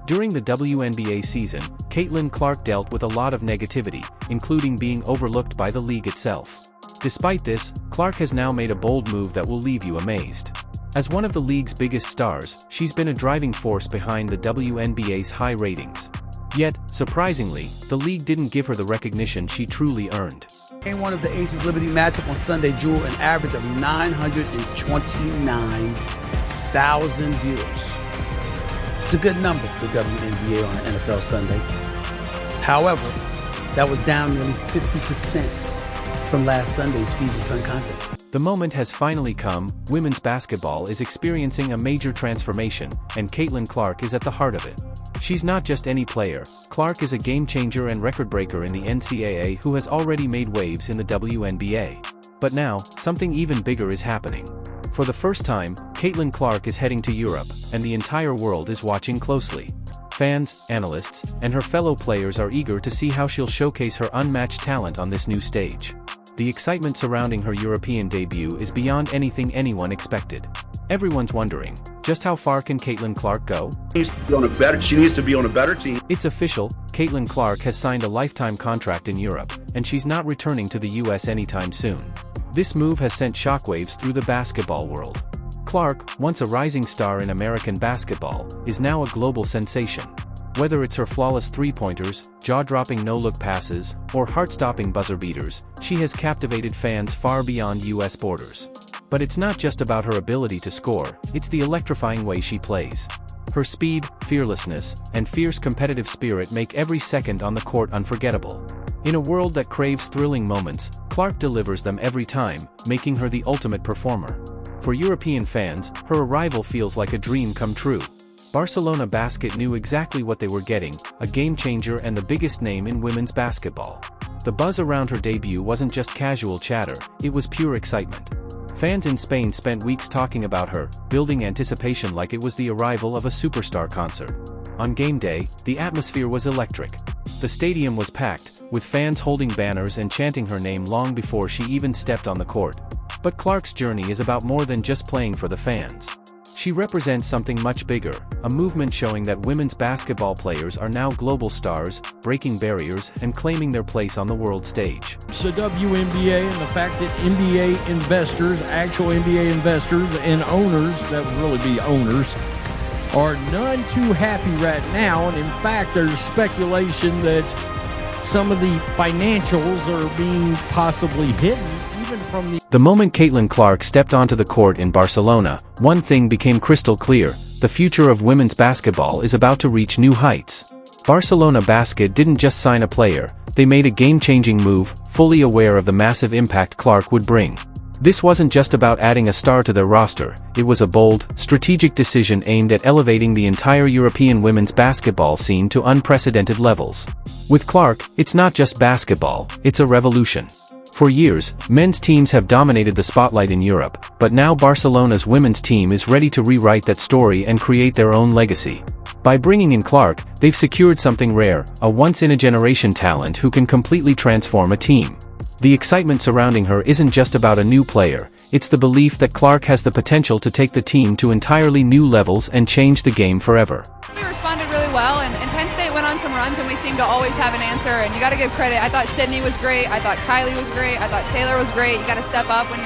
During the WNBA season, Caitlin Clark dealt with a lot of negativity, including being overlooked by the league itself. Despite this, Clark has now made a bold move that will leave you amazed. As one of the league's biggest stars, she's been a driving force behind the WNBA's high ratings. Yet, surprisingly, the league didn't give her the recognition she truly earned. In one of the Aces Liberty matchup on Sunday drew an average of 929,000 viewers. It's a good number for the WNBA on an NFL Sunday. However, that was down nearly 50% from last Sunday's Fiji Sun contest. The moment has finally come. Women's basketball is experiencing a major transformation, and Caitlin Clark is at the heart of it. She's not just any player. Clark is a game-changer and record-breaker in the NCAA who has already made waves in the WNBA. But now, something even bigger is happening. For the first time, Caitlin Clark is heading to Europe, and the entire world is watching closely. Fans, analysts, and her fellow players are eager to see how she'll showcase her unmatched talent on this new stage. The excitement surrounding her European debut is beyond anything anyone expected. Everyone's wondering, just how far can Caitlin Clark go? She needs to be on a better team. It's official, Caitlin Clark has signed a lifetime contract in Europe, and she's not returning to the US anytime soon. This move has sent shockwaves through the basketball world. Clark, once a rising star in American basketball, is now a global sensation. Whether it's her flawless three-pointers, jaw-dropping no-look passes, or heart-stopping buzzer beaters, she has captivated fans far beyond US borders. But it's not just about her ability to score, it's the electrifying way she plays. Her speed, fearlessness, and fierce competitive spirit make every second on the court unforgettable. In a world that craves thrilling moments, Clark delivers them every time, making her the ultimate performer. For European fans, her arrival feels like a dream come true. Barcelona Basket knew exactly what they were getting, a game-changer and the biggest name in women's basketball. The buzz around her debut wasn't just casual chatter, it was pure excitement. Fans in Spain spent weeks talking about her, building anticipation like it was the arrival of a superstar concert. On game day, the atmosphere was electric. The stadium was packed, with fans holding banners and chanting her name long before she even stepped on the court. But Clark's journey is about more than just playing for the fans. She represents something much bigger, a movement showing that women's basketball players are now global stars, breaking barriers and claiming their place on the world stage. The WNBA and the fact that NBA investors, actual NBA investors and owners, that would really be owners, are none too happy right now. And in fact, there's speculation that some of the financials are being possibly hidden even from the moment Caitlin Clark stepped onto the court in Barcelona, one thing became crystal clear: the future of women's basketball is about to reach new heights. Barcelona Basket didn't just sign a player, they made a game-changing move, fully aware of the massive impact Clark would bring. This wasn't just about adding a star to their roster, it was a bold, strategic decision aimed at elevating the entire European women's basketball scene to unprecedented levels. With Clark, it's not just basketball, it's a revolution. For years, men's teams have dominated the spotlight in Europe, but now Barcelona's women's team is ready to rewrite that story and create their own legacy. By bringing in Clark, they've secured something rare, a once-in-a-generation talent who can completely transform a team. The excitement surrounding her isn't just about a new player, it's the belief that Clark has the potential to take the team to entirely new levels and change the game forever. We responded really well, and Penn State went on some runs, and we seem to always have an answer, and you got to give credit. I thought Sydney was great, I thought Kylie was great, I thought Taylor was great. You got to step up when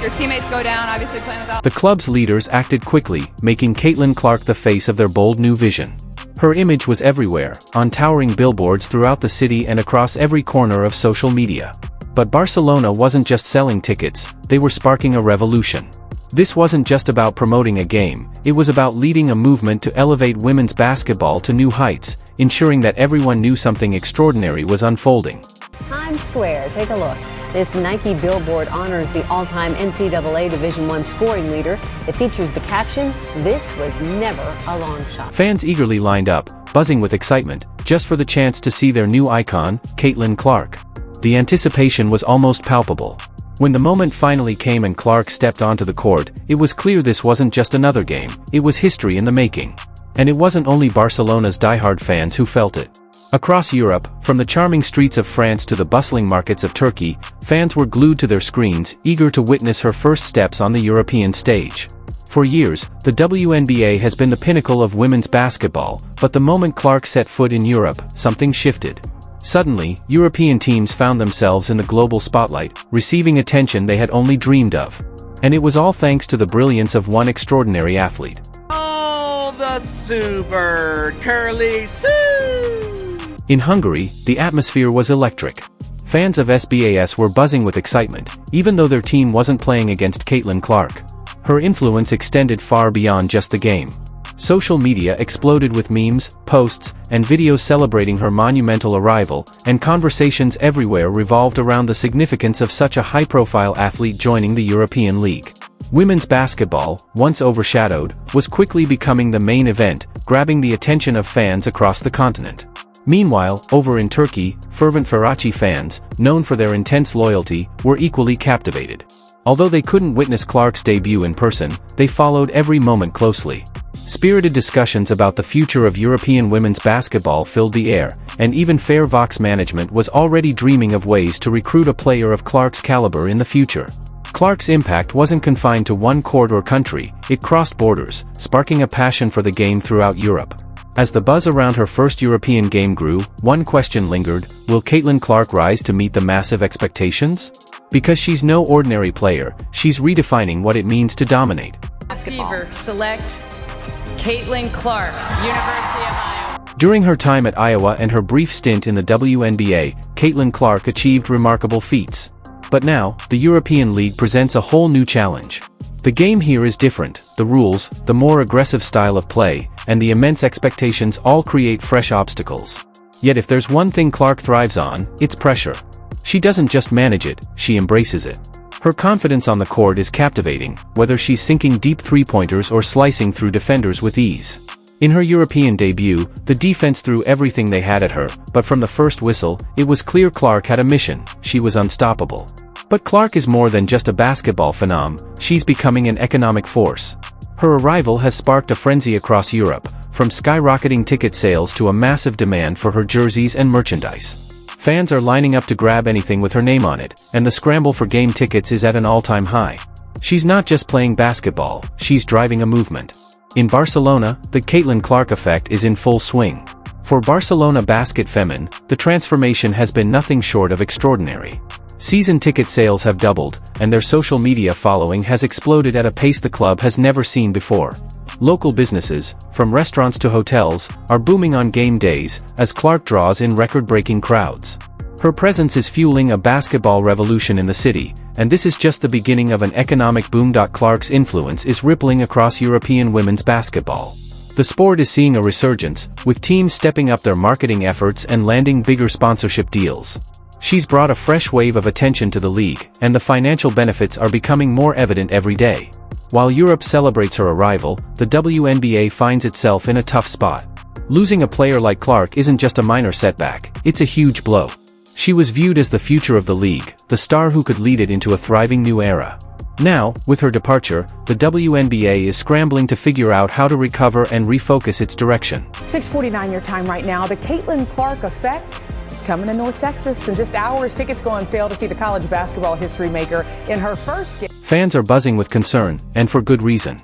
your teammates go down, obviously playing without. The club's leaders acted quickly, making Caitlin Clark the face of their bold new vision. Her image was everywhere, on towering billboards throughout the city and across every corner of social media. But Barcelona wasn't just selling tickets, they were sparking a revolution. This wasn't just about promoting a game, it was about leading a movement to elevate women's basketball to new heights, ensuring that everyone knew something extraordinary was unfolding. Times Square, take a look. This Nike billboard honors the all-time NCAA Division I scoring leader. It features the caption, "This was never a long shot." Fans eagerly lined up, buzzing with excitement, just for the chance to see their new icon, Caitlin Clark. The anticipation was almost palpable. When the moment finally came and Clark stepped onto the court, it was clear this wasn't just another game, it was history in the making. And it wasn't only Barcelona's diehard fans who felt it. Across Europe, from the charming streets of France to the bustling markets of Turkey, fans were glued to their screens, eager to witness her first steps on the European stage. For years, the WNBA has been the pinnacle of women's basketball, but the moment Clark set foot in Europe, something shifted. Suddenly, European teams found themselves in the global spotlight, receiving attention they had only dreamed of. And it was all thanks to the brilliance of one extraordinary athlete. Oh, the super curly Sue! In Hungary, the atmosphere was electric. Fans of SBS were buzzing with excitement, even though their team wasn't playing against Caitlin Clark. Her influence extended far beyond just the game. Social media exploded with memes, posts, and videos celebrating her monumental arrival, and conversations everywhere revolved around the significance of such a high-profile athlete joining the European League. Women's basketball, once overshadowed, was quickly becoming the main event, grabbing the attention of fans across the continent. Meanwhile, over in Turkey, fervent Fenerbahçe fans, known for their intense loyalty, were equally captivated. Although they couldn't witness Clark's debut in person, they followed every moment closely. Spirited discussions about the future of European women's basketball filled the air, and even Fenerbahçe management was already dreaming of ways to recruit a player of Clark's caliber in the future. Clark's impact wasn't confined to one court or country, it crossed borders, sparking a passion for the game throughout Europe. As the buzz around her first European game grew, one question lingered: will Caitlin Clark rise to meet the massive expectations? Because she's no ordinary player, she's redefining what it means to dominate. Fever, select Caitlin Clark, University of Iowa. During her time at Iowa and her brief stint in the WNBA, Caitlin Clark achieved remarkable feats. But now, the European League presents a whole new challenge. The game here is different, the rules, the more aggressive style of play, and the immense expectations all create fresh obstacles. Yet if there's one thing Clark thrives on, it's pressure. She doesn't just manage it, she embraces it. Her confidence on the court is captivating, whether she's sinking deep three-pointers or slicing through defenders with ease. In her European debut, the defense threw everything they had at her, but from the first whistle, it was clear Clark had a mission: she was unstoppable. But Clark is more than just a basketball phenom, she's becoming an economic force. Her arrival has sparked a frenzy across Europe, from skyrocketing ticket sales to a massive demand for her jerseys and merchandise. Fans are lining up to grab anything with her name on it, and the scramble for game tickets is at an all-time high. She's not just playing basketball, she's driving a movement. In Barcelona, the Caitlin Clark effect is in full swing. For Barcelona Basket Femen, the transformation has been nothing short of extraordinary. Season ticket sales have doubled, and their social media following has exploded at a pace the club has never seen before. Local businesses, from restaurants to hotels, are booming on game days, as Clark draws in record-breaking crowds. Her presence is fueling a basketball revolution in the city, and this is just the beginning of an economic boom. Clark's influence is rippling across European women's basketball. The sport is seeing a resurgence, with teams stepping up their marketing efforts and landing bigger sponsorship deals. She's brought a fresh wave of attention to the league, and the financial benefits are becoming more evident every day. While Europe celebrates her arrival, the WNBA finds itself in a tough spot. Losing a player like Clark isn't just a minor setback, it's a huge blow. She was viewed as the future of the league, the star who could lead it into a thriving new era. Now, with her departure, the WNBA is scrambling to figure out how to recover and refocus its direction. 6:49 your time right now. The Caitlin Clark effect is coming to North Texas. In just hours, tickets go on sale to see the college basketball history maker in her first game. Fans are buzzing with concern, and for good reason.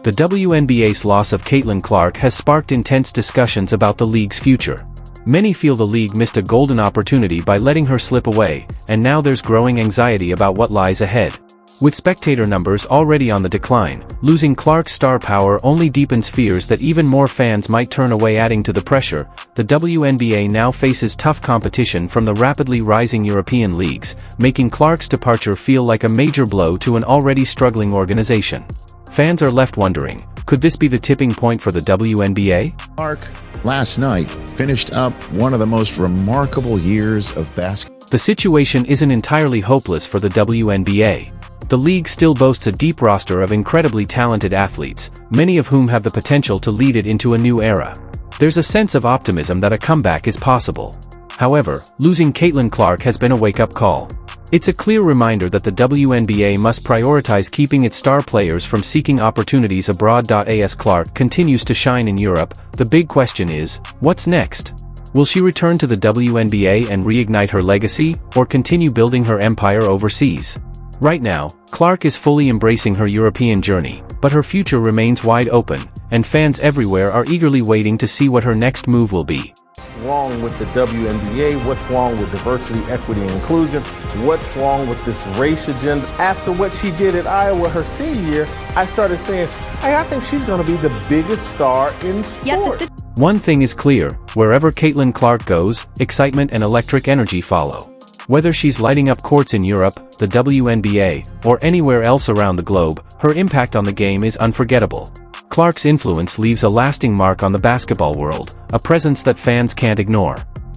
The WNBA's loss of Caitlin Clark has sparked intense discussions about the league's future. Many feel the league missed a golden opportunity by letting her slip away, and now there's growing anxiety about what lies ahead. With spectator numbers already on the decline, losing Clark's star power only deepens fears that even more fans might turn away. Adding to the pressure, the WNBA now faces tough competition from the rapidly rising European leagues, making Clark's departure feel like a major blow to an already struggling organization. Fans are left wondering, could this be the tipping point for the WNBA? Clark, last night, finished up one of the most remarkable years of basketball. The situation isn't entirely hopeless for the WNBA. The league still boasts a deep roster of incredibly talented athletes, many of whom have the potential to lead it into a new era. There's a sense of optimism that a comeback is possible. However, losing Caitlin Clark has been a wake-up call. It's a clear reminder that the WNBA must prioritize keeping its star players from seeking opportunities abroad. As Clark continues to shine in Europe, the big question is, what's next? Will she return to the WNBA and reignite her legacy, or continue building her empire overseas? Right now, Clark is fully embracing her European journey, but her future remains wide open, and fans everywhere are eagerly waiting to see what her next move will be. What's wrong with the WNBA? What's wrong with diversity, equity, and inclusion? What's wrong with this race agenda? After what she did at Iowa her senior year, I started saying, hey, I think she's going to be the biggest star in sport. One thing is clear, wherever Caitlin Clark goes, excitement and electric energy follow. Whether she's lighting up courts in Europe, the WNBA, or anywhere else around the globe, her impact on the game is unforgettable. Clark's influence leaves a lasting mark on the basketball world, a presence that fans can't ignore.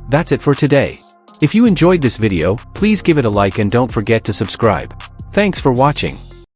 That's it for today. If you enjoyed this video, please give it a like and don't forget to subscribe. Thanks for watching.